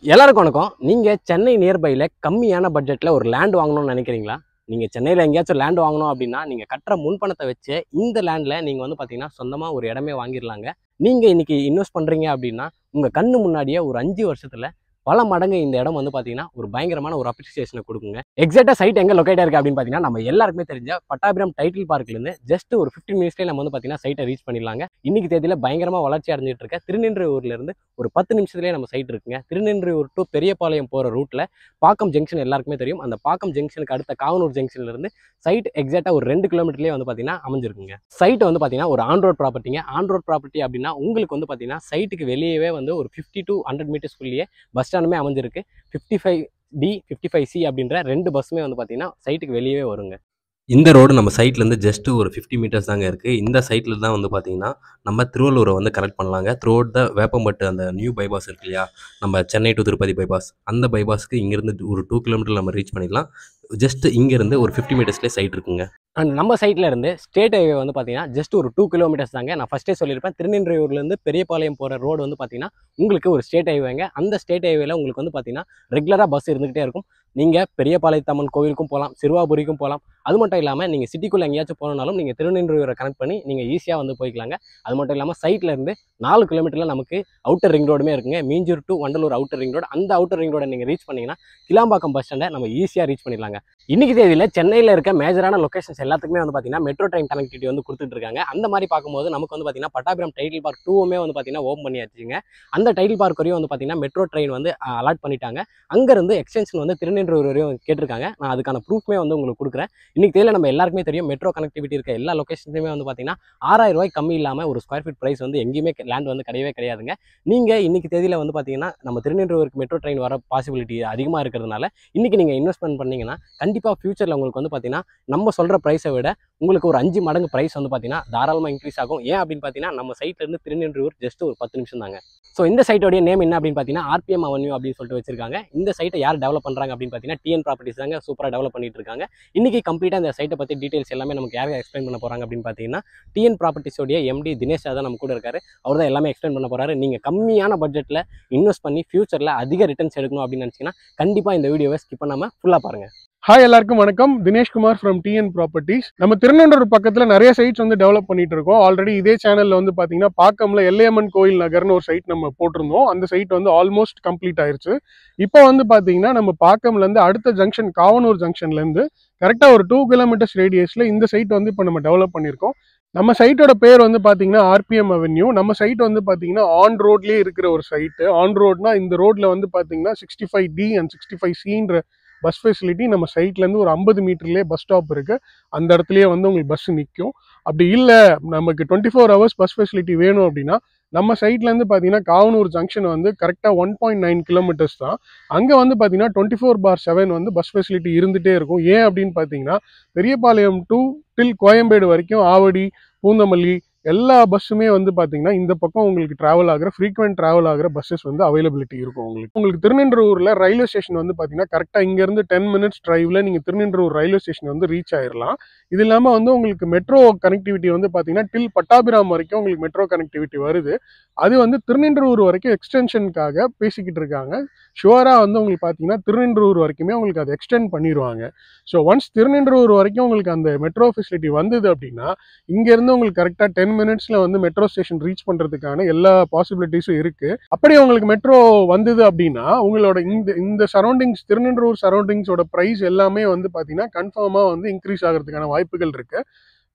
எல்லாருக்கும் வணக்கம். நீங்க சென்னை நியர்பைல கம்மியான பட்ஜெட்ல ஒரு லேண்ட் வாங்கணும்னு நினைக்கிறீங்களா? நீங்க சென்னையில எங்கேயாச்சும் லேண்ட் வாங்கணும் அப்படின்னா, நீங்க கட்டுற முன்பணத்தை வச்சு இந்த லேண்ட்ல நீங்க வந்து பார்த்தீங்கன்னா, சொந்தமா ஒரு இடமே வாங்கிடலாங்க. நீங்க இன்னைக்கு இன்வெஸ்ட் பண்றீங்க அப்படின்னா, உங்க கண்ணு முன்னாடியே ஒரு 5 வருஷத்துல பல மடங்கு இந்த இடம் வந்து பார்த்தீங்கன்னா, ஒரு பயங்கரமான ஒரு அப்ரிசியேஷனை கொடுக்குங்க. எக்ஸாக்ட்டா சைட் எங்க லொகேட் ஆயிருக்கு அப்படின்னு பார்த்தீங்கன்னா, நம்ம எல்லாருக்குமே தெரிஞ்ச பட்டாபிராம் டைட்டில் பார்க்லேருந்து ஜஸ்ட் ஒரு 15 மினிட்ஸ்லேயே நம்ம வந்து பார்த்தீங்கன்னா சைட்டை ரீச் பண்ணிடலாங்க. இன்னைக்கு தேதியில பயங்கரமா வளர்ச்சி அடைஞ்சிட்டு இருக்க திருநின்றவூர்ல இருந்து ஒரு 10 நிமிஷத்துலேயே நம்ம சைட் இருக்குங்க. திருநின்றவூர் டு பெரியபாளையம் போகிற ரூட்டில் பாக்கம் ஜங்ஷன் எல்லாருக்குமே தெரியும். அந்த பாக்கம் ஜங்ஷனுக்கு அடுத்த காவனூர் ஜங்ஷன்ல இருந்து சைட் எக்ஸாக்டாக ஒரு 2 கிலோமீட்டர்லேயே வந்து பார்த்தீங்கன்னா அமைஞ்சிருக்குங்க. சைட் வந்து பார்த்தீங்கன்னா ஒரு ஆன் ரோட் ப்ராப்பர்ட்டிங்க. ஆன் ரோட் ப்ராப்பர்ட்டி அப்படின்னா உங்களுக்கு வந்து பார்த்தீங்கன்னா சைட்டுக்கு வெளியவே வந்து ஒரு 50 to 100 மீட்டர்ஸ்குள்ளேயே பஸ் ஸ்டாண்டுமே அமைஞ்சிருக்கு. 55D 55C அப்படின்ற 2 பஸ்ஸுமே வந்து பார்த்தீங்கன்னா சைட்டுக்கு வெளியவே வருங்க. இந்த ரோடு நம்ம சைட்லேருந்து ஜஸ்ட் ஒரு 50 மீட்டர்ஸ் தாங்க இருக்குது. இந்த சைட்டில் தான் வந்து பார்த்தீங்கன்னா நம்ம திருவள்ளூரை வந்து கனெக்ட் பண்ணலாங்க. த்ரூ அவுட் த வேப்பம்பட்டு அந்த நியூ பைபாஸ் இருக்கு இல்லையா, நம்ம சென்னை டு திருப்பதி பைபாஸ், அந்த பைபாஸ்க்கு இங்கேருந்து ஒரு 2 கிலோமீட்டர் நம்ம ரீச் பண்ணிடலாம். ஜஸ்ட் இங்கேருந்து ஒரு 50 மீட்டர்ஸ்லேயே சைட் இருக்குங்க. அண்ட் நம்ம சைட்டில் இருந்து ஸ்டேட் ஹைவே வந்து பார்த்தீங்கன்னா ஜஸ்ட் ஒரு 2 கிலோமீட்டர்ஸ் தாங்க. நான் ஃபஸ்ட்டே சொல்லியிருப்பேன், திருநின்றவூர்லேருந்து பெரியபாளையம் போகிற ரோடு வந்து பார்த்தீங்கன்னா உங்களுக்கு ஒரு ஸ்டேட் ஹைவேங்க. அந்த ஸ்டேட் ஹைவேல உங்களுக்கு வந்து பார்த்தீங்கன்னா ரெகுலராக பஸ் இருந்துகிட்டே இருக்கும். நீங்கள் பெரியபாளையத்தம்மன் கோவிலுக்கும் போகலாம், சிறுவாபுரிக்கும் போகலாம். அது மட்டும் இல்லாமல் நீங்கள் சிட்டிக்குள்ளே எங்கேயாச்சும் போனாலும் நீங்கள் திருநின்றவூரை கனெக்ட் பண்ணி நீங்கள் ஈஸியாக வந்து போய்க்கலாங்க. அது மட்டும் இல்லாமல் சைட்டில் இருந்து 4 கிலோமீட்டரில் நமக்கு அவுட்டர் ரிங் ரோடுமே இருக்குங்க. Minjur to Vandalur outer ring road. அந்த அவுட்டர் ரிங் ரோடை நீங்கள் ரீச் பண்ணிங்கன்னா கிளாம்பாக்கம் பஸ் ஸ்டாண்டை நம்ம ஈஸியாக ரீச் பண்ணிடலாங்க. இன்னைக்கு தேதியில் சென்னையில் இருக்க மேஜரான லொகேஷன்ஸ் எல்லாத்துக்குமே வந்து பார்த்தீங்கன்னா மெட்ரோ ட்ரெயின் கனெக்டிவிட்டி வந்து கொடுத்துட்டு இருக்காங்க. அந்த மாதிரி பார்க்கும்போது நமக்கு வந்து பார்த்தீங்கன்னா பட்டாபிராம் டைட்டில் பார்க் 2மே வந்து பார்த்தீங்கன்னா ஓப்பன் பண்ணியாச்சுங்க. அந்த டைட்டில் பார்க் வரையும் வந்து பார்த்தீங்கன்னா மெட்ரோ ட்ரெயின் வந்து அலாட் பண்ணிட்டாங்க. அங்கேருந்து எக்ஸ்டென்ஷன் வந்து திருநின்றவூர் வரையும் கேட்டிருக்காங்க. நான் அதுக்கான ப்ரூஃப்மே வந்து உங்களுக்கு கொடுக்குறேன். இன்னைக்கு தேதியில் நம்ம எல்லாருக்குமே தெரியும், மெட்ரோ கனெக்டிவிட்டி இருக்க எல்லா லொகேஷன்ஸுமே வந்து பார்த்தீங்கன்னா 6000 ரூபாய் கம்மி இல்லாமல் ஒரு ஸ்கொயர் ஃபீட் ப்ரைஸ் வந்து எங்கேயுமே லேண்ட் வந்து கிடையவே கிடையாதுங்க. நீங்கள் இன்னைக்கு தேதியில் வந்து பார்த்தீங்கன்னா நம்ம திருநின்றவூருக்கு மெட்ரோ ட்ரெயின் வர பாசிபிலிட்டி அதிகமாக இருக்கிறதுனால இன்னைக்கு நீங்கள் இன்வெஸ்ட்மெண்ட் பண்ணீங்கன்னா கண்டிப்பாக ஃபியூச்சரில் உங்களுக்கு வந்து பார்த்தீங்கன்னா நம்ம சொல்கிற ப்ரைஸை விட உங்களுக்கு ஒரு 5 மடங்கு ப்ரைஸ் வந்து பார்த்தீங்கன்னா தாராளமாக இன்க்ரீஸ் ஆகும். ஏன் அப்படின்னு பார்த்தீங்கன்னா நம்ம சைட்லேருந்து திருநின்றவூர் ஜஸ்ட் ஒரு 10 நிமிஷம் தாங்க. ஸோ இந்த சைட்டோடைய நேம் என்ன அப்படின்னு பார்த்தீங்கன்னா RPM அவென்யூ அப்படின்னு சொல்லிட்டு வச்சிருக்காங்க. இந்த சைட்டை யார் டெவலப் பண்ணுறாங்க அப்படின்னு பார்த்தீங்கன்னா TN ப்ராப்பர்ட்டிஸ் தாங்க சூப்பராக டெவலப் பண்ணிட்டு இருக்காங்க. இன்னைக்கு கம்ப்ளீட்டாக இந்த சைட்டை பற்றி டீட்டெயில்ஸ் எல்லாமே நமக்கு யார் எக்ஸ்பிளைன் பண்ண போகிறாங்க அப்படின்னு பார்த்தீங்கன்னா TN ப்ராப்பர்ட்டிஸோடைய MD தினேஷ் தான் நம்ம கூட இருக்காரு. அவர் தான் எல்லாமே எக்ஸ்பிளைன் பண்ண போகிறாரு. நீங்கள் கம்மியான பட்ஜெட்டில் இன்வெஸ்ட் பண்ணி ஃபியூச்சரில் அதிக ரிட்டர்ன்ஸ் எடுக்கணும் அப்படின்னு நினச்சிங்கன்னா கண்டிப்பாக இந்த வீடியோவை ஸ்கிப் பண்ணாமல் ஃபுல்லாக பாருங்கள். ஹாய் எல்லாருக்கும் வணக்கம். Dinesh Kumar from TN properties. நம்ம திருநெல்வேலி பக்கத்துல நிறைய சைட்ஸ் வந்து டெவலப் பண்ணிட்டு இருக்கோம். ஆல்ரெடி இதே சேனல்ல வந்து பாத்தீங்கன்னா பாக்கம்ல எல்லையம்மன் கோயில் நகர்னு ஒரு சைட் நம்ம போட்டிருந்தோம். அந்த சைட் வந்து ஆல்மோஸ்ட் கம்ப்ளீட் ஆயிருச்சு. இப்போ வந்து பாத்தீங்கன்னா நம்ம பாக்கம்ல இருந்து அடுத்த ஜங்ஷன் காவனூர் ஜங்ஷன்ல இருந்து கரெக்டா ஒரு 2 கிலோமீட்டர்ஸ் ரேடியஸ்ல இந்த சைட் வந்து இப்போ நம்ம டெவலப் பண்ணியிருக்கோம். நம்ம சைட்டோட பேர் வந்து பாத்தீங்கன்னா RPM அவென்யூ. நம்ம சைட் வந்து பாத்தீங்கன்னா ஆன் ரோட்லயே இருக்கிற ஒரு சைட்டு. ஆன் ரோட்னா இந்த ரோட்ல வந்து பாத்தீங்கன்னா 65D அண்ட் 65Cன்ற பஸ் ஃபெசிலிட்டி நம்ம சைட்லேருந்து ஒரு 50 மீட்டர்லேயே பஸ் ஸ்டாப் இருக்குது. அந்த இடத்துலையே வந்து உங்களுக்கு பஸ் நிற்கும். அப்படி இல்லை நமக்கு 24 ஹவர்ஸ் பஸ் ஃபெசிலிட்டி வேணும் அப்படின்னா நம்ம சைட்லேருந்து பார்த்தீங்கன்னா காவனூர் ஜங்ஷன் வந்து கரெக்டாக 1.9 கிலோமீட்டர்ஸ் தான். அங்கே வந்து பார்த்தீங்கன்னா 24/7 வந்து பஸ் ஃபெசிலிட்டி இருந்துகிட்டே இருக்கும். ஏன் அப்படின்னு பார்த்தீங்கன்னா பெரியபாளையம் டு டில் கோயம்பேடு வரைக்கும் ஆவடி, பூந்தமல்லி எல்லா பஸ்ஸுமே வந்து பார்த்தீங்கன்னா இந்த பக்கம் உங்களுக்கு ட்ராவல் ஆகிற ஃப்ரீக்வெண்ட் ட்ராவல் ஆகிற பஸ்ஸஸ் வந்து அவைலபிலிட்டி இருக்கும். உங்களுக்கு திருநின்றவூரில் ரயில்வே ஸ்டேஷன் வந்து பார்த்தீங்கன்னா கரெக்டாக இங்கேருந்து 10 மினிட்ஸ் டிரைவில் நீங்கள் திருநின்றவூர் ரயில்வே ஸ்டேஷன் வந்து ரீச் ஆயிடலாம். இது இல்லாமல் வந்து உங்களுக்கு மெட்ரோ கனெக்டிவிட்டி வந்து பார்த்தீங்கன்னா டில் பட்டாபிராம் வரைக்கும் உங்களுக்கு மெட்ரோ கனெக்டிவிட்டி வருது. அது வந்து திருநின்றவூர் வரைக்கும் எக்ஸ்டென்ஷனுக்காக பேசிக்கிட்டு இருக்காங்க. ஷுவராக வந்து உங்களுக்கு பார்த்தீங்கன்னா திருநின்றவூர் வரைக்குமே உங்களுக்கு அதை எக்ஸ்டெண்ட் பண்ணிடுவாங்க. ஸோ ஒன்ஸ் திருநின்றவூர் வரைக்கும் உங்களுக்கு அந்த மெட்ரோ ஃபெசிலிட்டி வந்தது அப்படின்னா இங்கேருந்து உங்களுக்கு கரெக்டாக 10 மினிட்ஸில் வந்து மெட்ரோ ஸ்டேஷன் ரீச் பண்ணுறதுக்கான எல்லா பாசிபிலிட்டிஸும் இருக்குது. அப்படி உங்களுக்கு மெட்ரோ வந்தது அப்படின்னா உங்களோட இந்த சரௌண்டிங்ஸ் திருநின்றவூர் சரௌண்டிங்ஸோட ப்ரைஸ் எல்லாமே வந்து பார்த்தீங்கன்னா கன்ஃபார்மாக வந்து இன்க்ரீஸ் ஆகிறதுக்கான வாய்ப்புகள் இருக்குது.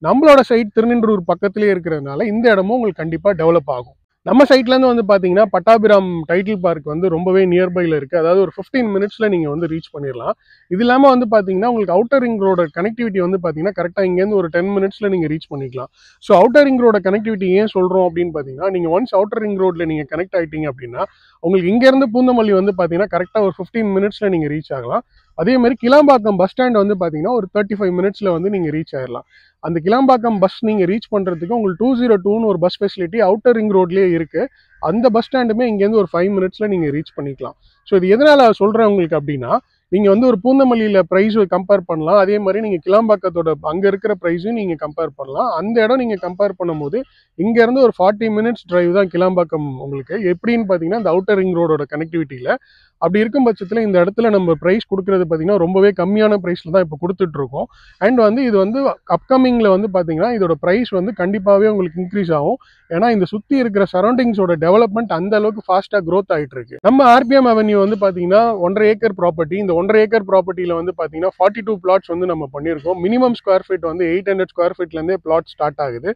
நம்மளோட சைட் திருநின்றவூர் பக்கத்துலேயே இருக்கிறதுனால இந்த இடமும் உங்களுக்கு கண்டிப்பாக டெவலப் ஆகும். நம்ம சைட்லேருந்து வந்து பார்த்தீங்கன்னா பட்டாபிராம் டைட்டில் பார்க் வந்து ரொம்பவே நியர்பையில் இருக்குது. அதாவது ஒரு 15 மினிட்ஸில் நீங்கள் வந்து ரீச் பண்ணிடலாம். இது இல்லாமல் வந்து பார்த்தீங்கன்னா உங்களுக்கு அவுட்டர் ரிங் ரோட கனெக்டிவிட்டி வந்து பார்த்தீங்கன்னா கரெக்டாக இங்கேருந்து ஒரு 10 மினிட்ஸில் நீங்கள் ரீச் பண்ணிக்கலாம். ஸோ அவுட்டர் ரிங் ரோட கனெக்டிவிட்டி ஏன் சொல்கிறோம் அப்படின்னு பார்த்தீங்கன்னா நீங்கள் ஒன்ஸ் அவுட்டர் ரிங் ரோட்டில் நீங்கள் கனெக்ட் ஆகிட்டீங்க அப்படின்னா உங்களுக்கு இங்கேருந்து பூந்தமல்லி வந்து பார்த்தீங்கன்னா கரெக்டாக ஒரு 15 மினிட்ஸில் நீங்கள் ரீச் ஆகலாம். அதே மாதிரி கிளாம்பாக்கம் பஸ் ஸ்டாண்ட் வந்து பார்த்தீங்கன்னா ஒரு 35 மினிட்ஸில் வந்து நீங்கள் ரீச் ஆகிடலாம். அந்த கிளாம்பாக்கம் பஸ் நீங்கள் ரீச் பண்ணுறதுக்கு உங்களுக்கு 202ன்னு ஒரு பஸ் ஃபெசிலிட்டி அவுட்டர் ரிங் ரோட்லேயே இருக்குது. அந்த பஸ் ஸ்டாண்டுமே இங்கேருந்து ஒரு 5 மினிட்ஸில் நீங்கள் ரீச் பண்ணிக்கலாம். ஸோ இது எதனால் சொல்கிறேன் உங்களுக்கு அப்படின்னா நீங்கள் வந்து ஒரு பூந்தமல்லியில் ப்ரைஸ் கம்பேர் பண்ணலாம், அதே மாதிரி நீங்கள் கிளாம்பாக்கத்தோட அங்கே இருக்கிற ப்ரைஸையும் நீங்கள் கம்பேர் பண்ணலாம். அந்த இடம் நீங்கள் கம்பேர் பண்ணும்போது இங்கேருந்து ஒரு 40 மினிட்ஸ் டிரைவ் தான் கிளாம்பாக்கம் உங்களுக்கு. எப்படின்னு பார்த்தீங்கன்னா இந்த அவுட்டர் ரிங் ரோடோட கனெக்டிவிட்டியில். அப்படி இருக்கும் பட்சத்தில் இந்த இடத்துல நம்ம ப்ரைஸ் கொடுக்குறது பார்த்தீங்கன்னா ரொம்பவே கம்மியான ப்ரைஸில் தான் இப்போ கொடுத்துட்ருக்கோம். அண்ட் வந்து இது வந்து அப்கமிங்கில் வந்து பார்த்தீங்கன்னா இதோட ப்ரைஸ் வந்து கண்டிப்பாகவே உங்களுக்கு இன்க்ரீஸ் ஆகும். ஏன்னா இந்த சுற்றி இருக்கிற சரௌண்டிங்ஸோட டெவலப்மெண்ட் அந்த அளவுக்கு ஃபாஸ்ட்டாக க்ரோத் ஆகிட்டு இருக்கு. நம்ம ஆர்பிஎம் அவென்யூ வந்து பார்த்தீங்கன்னா 1.5 ஏக்கர் ப்ராப்பர்ட்டி. இந்த 1.5 ஏக்கர் ப்ராப்பர்ட்டியில் வந்து பார்த்தீங்கன்னா 42 பிளாட்ஸ் வந்து நம்ம பண்ணியிருக்கோம். மினிமம் ஸ்கொயர் ஃபீட் வந்து 800 ஸ்கொயர் ஃபீட்லேருந்தே பிளாட் ஸ்டார்ட் ஆகுது.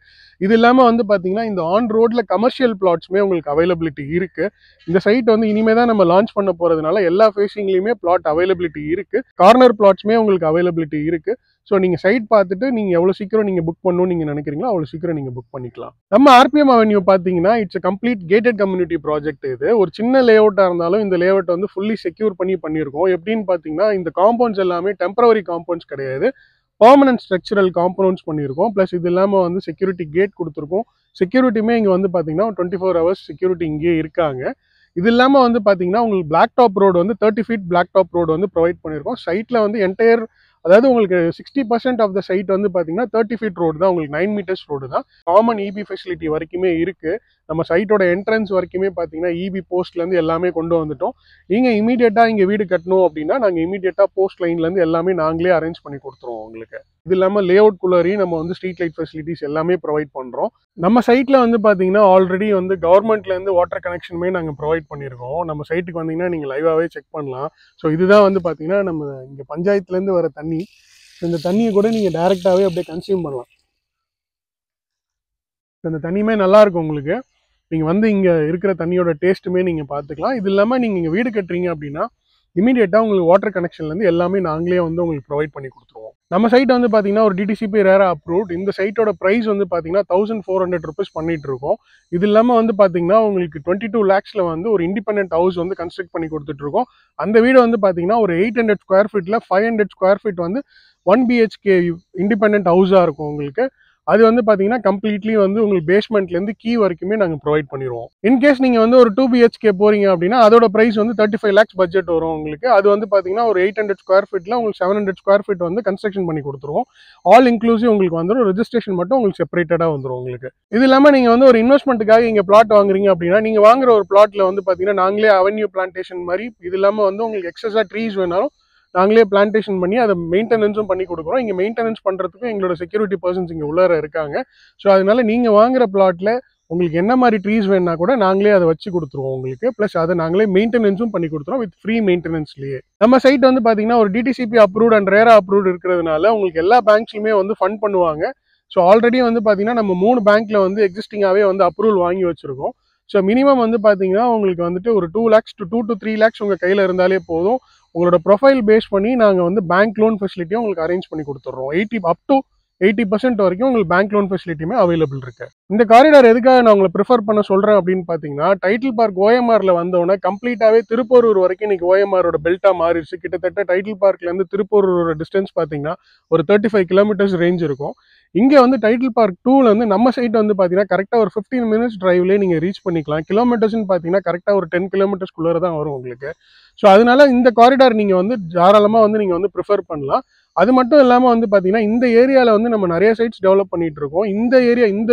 இது இல்லாமல் வந்து பார்த்தீங்கன்னா இந்த ஆன் ரோட்ல கமர்ஷியல் பிளாட்ஸுமே உங்களுக்கு அவைலபிலிட்டி இருக்கு. இந்த சைட் வந்து இனிமே தான் நம்ம லான்ச் பண்ண போறதுனால எல்லா ஃபேஸிங்லையுமே பிளாட் அவைலபிலிட்டி இருக்கு. கார்னர் பிளாட்ஸுமே உங்களுக்கு அவைலபிலிட்டி இருக்கு. ஸோ நீங்கள் சைட் பார்த்துட்டு நீங்கள் எவ்வளோ சீக்கிரம் நீங்கள் புக் பண்ணணும்னு நீங்கள் நினைக்கிறீங்களோ அவ்வளோ சீக்கிரம் நீங்கள் புக் பண்ணிக்கலாம். நம்ம ஆர்பிஎம் அவென்யூ பார்த்தீங்கன்னா it's complete gated community project. இது ஒரு சின்ன லே அவுட்டாக இருந்தாலும் இந்த லே அவுட் வந்து ஃபுல்லி செக்யூர் பண்ணியிருக்கோம். எப்படின்னு பார்த்தீங்கன்னா இந்த காம்பவுண்ட்ஸ் எல்லாமே டெம்பரவரி காம்பவுண்ட்ஸ் கிடையாது, பர்மனன்ட் ஸ்ட்ரக்சரல் காம்பவுண்ட்ஸ் பண்ணியிருக்கோம். ப்ளஸ் இது இல்லாமல் வந்து செக்யூரிட்டி கேட் கொடுத்துருக்கோம். செக்யூரிட்டியுமே இங்கே வந்து பார்த்தீங்கன்னா 24 hours செக்யூரிட்டி இங்கேயே இருக்காங்க. இது இல்லாமல் வந்து பார்த்தீங்கன்னா உங்களுக்கு பிளாக் டாப் ரோடு வந்து 30 feet பிளாக் டாப் ரோடு வந்து ப்ரொவைட் பண்ணியிருக்கோம். சைட்டில் வந்து என்டையர் அதாவது உங்களுக்கு 60% ஆஃப் த சைட் வந்து பார்த்தீங்கன்னா 30 feet ரோடு தான், உங்களுக்கு 9 meters ரோடு தான். காமன் இபி ஃபெசிலிட்டி வரைக்குமே இருக்குது. நம்ம சைட்டோட என்ட்ரன்ஸ் வரைக்குமே பார்த்தீங்கன்னா இபி போஸ்ட்லேருந்து எல்லாமே கொண்டு வந்துட்டோம். நீங்கள் இமீடியட்டாக இங்கே வீடு கட்டணும் அப்படின்னா நாங்கள் இமீடியட்டாக போஸ்ட் லைன்லேருந்து எல்லாமே நாங்களே அரேஞ்ச் பண்ணி கொடுத்துருவோம் உங்களுக்கு. இது இல்லாமல் லே அவுட் குள்ளரையும் நம்ம வந்து ஸ்ட்ரீட் லைட் ஃபெசிலிட்டிஸ் எல்லாமே ப்ரொவைட் பண்ணுறோம். நம்ம சைட்டில் வந்து பார்த்தீங்கன்னா ஆல்ரெடி வந்து கவர்மெண்ட்லேருந்து வாட்டர் கனெக்ஷனுமே நாங்கள் ப்ரொவைட் பண்ணியிருக்கோம். நம்ம சைட்டுக்கு வந்தீங்கன்னா நீங்கள் லைவாகவே செக் பண்ணலாம். ஸோ இதுதான் வந்து பார்த்தீங்கன்னா நம்ம இங்கே பஞ்சாயத்துலேருந்து வர தண்ணி. இந்த தண்ணியை கூட நீங்கள் டைரெக்டாகவே அப்படியே கன்சியூம் பண்ணலாம். இந்த தண்ணியுமே நல்லாயிருக்கும் உங்களுக்கு. நீங்கள் வந்து இங்கே இருக்கிற தண்ணியோட டேஸ்ட்டுமே நீங்கள் பார்த்துக்கலாம். இது இல்லாமல் நீங்கள் இங்கே வீடு கட்டுறீங்க அப்படின்னா இமீடியட்டாக உங்களுக்கு வாட்டர் கனெக்ஷன்லேருந்து எல்லாமே நாங்களே வந்து உங்களுக்கு ப்ரொவைட் பண்ணி கொடுத்துருவோம். நம்ம சைட் வந்து பார்த்தீங்கன்னா ஒரு டிடிசிபி ரேரா அப்ரூவ்ட். இந்த சைட்டோட ப்ரைஸ் வந்து பார்த்தீங்கன்னா 1400 rupees பண்ணிட்டு இருக்கோம். இது இல்லாமல் வந்து பார்த்தீங்கன்னா உங்களுக்கு 22 lakhsல வந்து ஒரு இண்டிபெண்டன்ட் ஹவுஸ் வந்து கன்ஸ்ட்ரக்ட் பண்ணி கொடுத்துட்ருக்கோம். அந்த வீடு வந்து பார்த்தீங்கன்னா ஒரு 800 ஸ்கொயர் ஃபீட்டில் 500 ஸ்கொயர் ஃபீட் வந்து 1 BHK இண்டிபெண்டன்ட் ஹவுஸாக இருக்கும் உங்களுக்கு. அது வந்து பார்த்தீங்கன்னா கம்ப்ளீட்லி வந்து உங்களுக்கு பேஸ்மெண்ட்லேருந்து கீ வரைக்குமே நாங்கள் ப்ரொவைட் பண்ணிடுவோம். இன்கேஸ் நீங்கள் வந்து ஒரு 2 BHK போகிறீங்க அப்படின்னா அதோட ப்ரைஸ் வந்து 35 lakhs பட்ஜெட் வரும் உங்களுக்கு. அது வந்து பார்த்தீங்கன்னா ஒரு 800 ஸ்கொயர் ஃபீட்டில் உங்களுக்கு 700 ஸ்கொயர் ஃபீட் வந்து கன்ஸ்ட்ரக்ஷன் பண்ணி கொடுத்துருவோம். ஆல் இன்க்ளூசிவ் உங்களுக்கு வந்துடும். ரெஜிஸ்ட்ரேஷன் மட்டும் உங்களுக்கு செப்பரேட்டடாக வந்துடும் உங்களுக்கு. இது இல்லாமல் நீங்கள் வந்து ஒரு இன்வெஸ்ட்மெண்ட்டுக்காக இங்கே பிளாட் வாங்குறீங்க அப்படின்னா நீங்கள் வாங்குற ஒரு பிளாட்டில் வந்து பார்த்தீங்கன்னா நாங்களே அவென்யூ பிளான்டேஷன் மாதிரி, இது இல்லாமல் வந்து உங்களுக்கு எக்ஸஸாக ட்ரீஸ் வேணாலும் நாங்களே பிளான்டேஷன் பண்ணி அதை மெயின்டெனன்ஸும் பண்ணி கொடுக்குறோம். இங்கே மெயின்டெனன்ஸ் பண்ணுறதுக்கும் எங்களோட செக்யூரிட்டி பர்சன்ஸ் இங்கே உள்ளார இருக்காங்க. ஸோ அதனால நீங்கள் வாங்குற பிளாட்டில் உங்களுக்கு என்ன மாதிரி ட்ரீஸ் வேணுன்னா கூட நாங்களே அதை வச்சு கொடுத்துருவோம் உங்களுக்கு. ப்ளஸ் அதை நாங்களே மெயின்டெனன்ஸும் பண்ணி கொடுத்துருவோம் வித் ஃப்ரீ மெயின்டெனன்ஸ்லேயே. நம்ம சைட் வந்து பார்த்தீங்கன்னா ஒரு டிடிசிபி அப்ரூவ்ட் அண்ட் ரேரா அப்ரூவ்ட் இருக்கிறதுனால உங்களுக்கு எல்லா பேங்க்ஸ்லையுமே வந்து ஃபண்ட் பண்ணுவாங்க. ஸோ ஆல்ரெடி வந்து பார்த்தீங்கன்னா நம்ம 3 பேங்க்கில் வந்து எக்ஸிஸ்டிங்காகவே வந்து அப்ரூவல் வாங்கி வச்சுருக்கோம். ஸோ மினிமம் வந்து பார்த்தீங்கன்னா உங்களுக்கு வந்துட்டு ஒரு 2 lakhs to 2 to 3 lakhs உங்கள் கையில் இருந்தாலே போதும். உங்களோட ப்ரொஃபைல் பேஸ் பண்ணி நாங்கள் வந்து பேங்க் லோன் ஃபெசிலிட்டியும் உங்களுக்கு அரேஞ்ச் பண்ணி கொடுத்துட்றோம். up to 80% வரைக்கும் உங்களுக்கு பேங்க் லோன் ஃபெசிலிட்டியுமே அவைலபிள் இருக்கு. இந்த காரிடார் எதுக்காக நான் உங்களை ப்ரிஃபர் பண்ண சொல்கிறேன் அப்படின்னு பார்த்தீங்கன்னா டைட்டில் பார்க் ஓஎம்ஆரில் வந்தோடனே கம்ப்ளீட்டாகவே திருப்பூரூர் வரைக்கும் இன்னைக்கு ஓஎம்ஆரோட பெல்ட்டாக மாறிடுச்சு. கிட்டத்தட்ட டைட்டில் பார்க்லேருந்து திருப்பூரூரோட டிஸ்டன்ஸ் பார்த்தீங்கன்னா ஒரு 35 kilometers ரேஞ்ச் இருக்கும். இங்கே வந்து டைட்டில் பார்க் 2ல வந்து நம்ம சைட் வந்து பார்த்தீங்கன்னா கரெக்டாக ஒரு 15 minutes டிரைவ்லேயே நீங்கள் ரீச் பண்ணிக்கலாம். கிலோமீட்டர்ஸ்னு பார்த்தீங்கன்னா கரெக்டாக ஒரு 10 kilometers தான் வரும் உங்களுக்கு. ஸோ அதனால இந்த காரிடார் நீங்கள் வந்து தாராளமாக வந்து நீங்கள் வந்து ப்ரிஃபர் பண்ணலாம். அது மட்டும் இல்லாமல் வந்து பார்த்தீங்கன்னா இந்த ஏரியாவில் வந்து நம்ம நிறைய சைட்ஸ் டெவலப் பண்ணிட்டு இருக்கோம். இந்த ஏரியா இந்த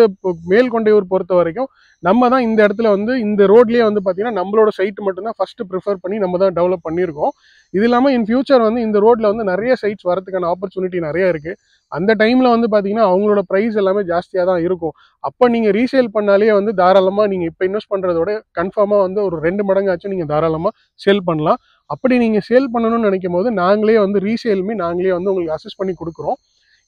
மேல்கொண்டையூர் பொறுத்த வரைக்கும் நம்ம தான் இந்த இடத்துல வந்து இந்த ரோட்லேயே வந்து பார்த்தீங்கன்னா நம்மளோட சைட் மட்டும்தான் ஃபஸ்ட்டு ப்ரிஃபர் பண்ணி நம்ம தான் டெவலப் பண்ணியிருக்கோம். இது இல்லாமல் இன் ஃபியூச்சர் வந்து இந்த ரோட்டில் வந்து நிறைய சைட்ஸ் வரதுக்கான ஆப்பர்ச்சுனிட்டி நிறைய இருக்குது. அந்த டைமில் வந்து பார்த்தீங்கன்னா அவங்களோட ப்ரைஸ் எல்லாமே ஜாஸ்தியாக தான் இருக்கும். அப்போ நீங்கள் ரீசேல் பண்ணாலே வந்து தாராளமாக நீங்கள் இப்போ இன்வெஸ்ட் பண்ணுறதோட கன்ஃபார்மாக வந்து ஒரு 2 மடங்காச்சும் நீங்கள் தாராளமாக சேல் பண்ணலாம். அப்படி நீங்கள் சேல் பண்ணணும்னு நினைக்கும் போது நாங்களே வந்து ரீசேலுமே நாங்களே வந்து உங்களுக்கு அசஸ் பண்ணி கொடுக்குறோம்.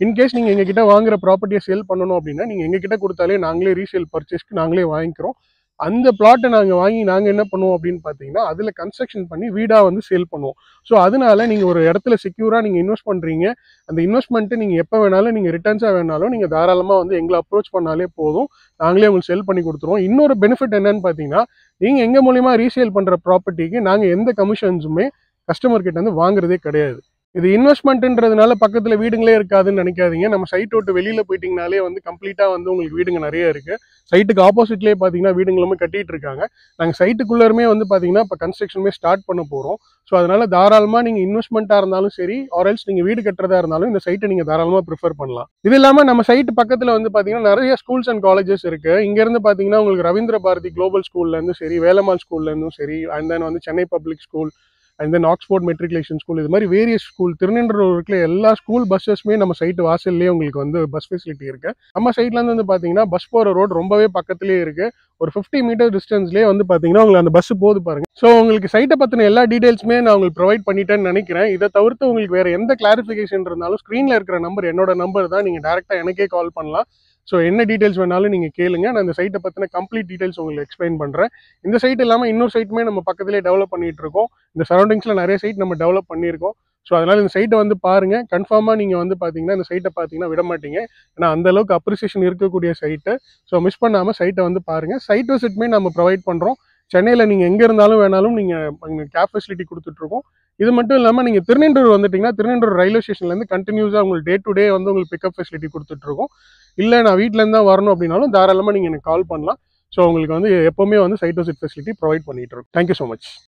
இன்கேஸ் நீங்கள் எங்ககிட்ட வாங்குற ப்ராப்பர்ட்டியை சேல் பண்ணணும் அப்படின்னா நீங்கள் எங்ககிட்ட கொடுத்தாலே நாங்களே ரீசேல் பர்ச்சேஸ்க்கு நாங்களே வாங்கிக்கிறோம். அந்த பிளாட்டை நாங்கள் வாங்கி நாங்கள் என்ன பண்ணுவோம் அப்படின்னு பார்த்தீங்கன்னா அதில் கன்ஸ்ட்ரக்ஷன் பண்ணி வீடாக வந்து சேல் பண்ணுவோம். ஸோ அதனால நீங்கள் ஒரு இடத்துல செக்யூராக நீங்கள் இன்வெஸ்ட் பண்ணுறீங்க. அந்த இன்வெஸ்ட்மெண்ட்டு நீங்கள் எப்போ வேணாலும் நீங்கள் ரிட்டர்ன்ஸாக வேணாலும் நீங்கள் தாராளமாக வந்து எங்களை அப்ரோச் பண்ணாலே போதும். நாங்களே உங்களுக்கு செல் பண்ணி கொடுத்துருவோம். இன்னொரு பெனிஃபிட் என்னன்னு பார்த்தீங்கன்னா நீங்கள் எங்கள் மூலிமா ரீசேல் பண்ணுற ப்ராப்பர்ட்டிக்கு நாங்கள் எந்த கமிஷன்ஸுமே கஸ்டமர் கிட்ட வந்து வாங்குறதே கிடையாது. இது இன்வெஸ்ட்மெண்ட்ன்றதுனால பக்கத்துல வீடுங்களே இருக்காதுன்னு நினைக்காதீங்க. நம்ம சைட் விட்டு வெளியில போயிட்டீங்கனாலே வந்து கம்ப்ளீட்டா வந்து உங்களுக்கு வீடுங்க நிறைய இருக்கு. சைட்டுக்கு ஆப்போசிட்லேயே பார்த்தீங்கன்னா வீடுங்களுமே கட்டிட்டு இருக்காங்க. நாங்கள் சைட்டுக்குள்ளருமே வந்து பார்த்தீங்கன்னா இப்போ கன்ஸ்ட்ரக்ஷனுமே ஸ்டார்ட் பண்ண போகிறோம். ஸோ அதனால தாராளமாக நீங்கள் இன்வெஸ்ட்மெண்ட்டாக இருந்தாலும் சரி, ஆர்எல்ஸ் நீங்கள் வீடு கட்டுறதா இருந்தாலும் இந்த சைட்டை நீங்கள் தாராளமாக ப்ரிஃபர் பண்ணலாம். இது இல்லாமல் நம்ம சைட்டு பக்கத்தில் வந்து பார்த்தீங்கன்னா நிறைய ஸ்கூல்ஸ் அண்ட் காலேஜஸ் இருக்கு. இங்கேருந்து பார்த்தீங்கன்னா உங்களுக்கு ரவீந்திர பாரதி குளோபல் ஸ்கூல்லேருந்து சரி, வேலம்மாள் ஸ்கூல்லேருந்தும் சரி, அண்ட் தென் வந்து Chennai public school, and then Oxford matriculation school, இது மாதிரி வேரியஸ் ஸ்கூல் திருநெல்வேலியில் இருக்கிற எல்லா ஸ்கூல் பஸ்ஸஸ்மே நம்ம சைட்டு வாசல்லேயே உங்களுக்கு வந்து பஸ் ஃபெசிலிட்டி இருக்கு. நம்ம சைட்லேருந்து வந்து பார்த்தீங்கன்னா பஸ் போகிற ரோடு ரொம்பவே பக்கத்துலேயே இருக்கு. ஒரு 50 மீட்டர் டிஸ்டன்ஸ்லேயே வந்து பார்த்தீங்கன்னா உங்களுக்கு அந்த பஸ் போகுது பாருங்க. ஸோ உங்களுக்கு சைட்டை பற்றின எல்லா டீடைல்ஸுமே நான் உங்களுக்கு ப்ரொவைட் பண்ணிட்டேன்னு நினைக்கிறேன். இதை தவிர்த்து உங்களுக்கு வேற எந்த கிளாரிஃபிகேஷன் இருந்தாலும் ஸ்க்ரீனில் இருக்கிற நம்பர் என்னோட நம்பர் தான். நீங்கள் டேரெக்டாக எனக்கே கால் பண்ணலாம். ஸோ என்ன டீடைல்ஸ் வேணாலும் நீங்கள் கேளுங்க. நான் இந்த சைட்டை பற்றின கம்ப்ளீட் டீடைல்ஸ் உங்களுக்கு எக்ஸ்பிளைன் பண்ணுறேன். இந்த சைட் இல்லாமல் இன்னொரு சைட்டுமே நம்ம பக்கத்துலேயே டெவலப் பண்ணிட்டு இருக்கோம். இந்த சரௌண்டிங்ஸில் நிறைய சைட் நம்ம டெவலப் பண்ணியிருக்கோம். ஸோ அதனால் இந்த சைட்டை வந்து பாருங்கள். கன்ஃபார்மாக நீங்கள் வந்து பார்த்தீங்கன்னா இந்த சைட்டை பார்த்தீங்கன்னா விட மாட்டீங்க. ஏன்னா அந்தளவுக்கு அப்ரிசியேஷன் இருக்கக்கூடிய சைட்டு. ஸோ மிஸ் பண்ணாமல் சைட்டை வந்து பாருங்கள். சைட் விசிட்மே நம்ம ப்ரொவைட் பண்ணுறோம். சென்னையில் நீங்கள் எங்கே இருந்தாலும் வேணாலும் நீங்கள் கேப் ஃபெசிலிட்டி கொடுத்துட்ருக்கோம். இது மட்டும் இல்லாமல் நீங்கள் திருநெல்வேலி வந்துட்டிங்கன்னா திருநெல்வேலி ரயில்வே ஸ்டேஷன்லேருந்து கண்டினியூஸாக உங்களுக்கு டே டு டே வந்து உங்களுக்கு பிக்கப் ஃபெசிலிட்டி கொடுத்துட்ருக்கோம். இல்லை நான் வீட்டிலேருந்து தான் வரணும் அப்படின்னாலும் தாராளமாக நீங்கள் எனக்கு கால் பண்ணலாம். ஸோ உங்களுக்கு வந்து எப்போவுமே வந்து சைட் விசிட் ஃபெசிலிட்டி ப்ரொவைட் பண்ணிட்டு இருக்கோம். Thank you so much.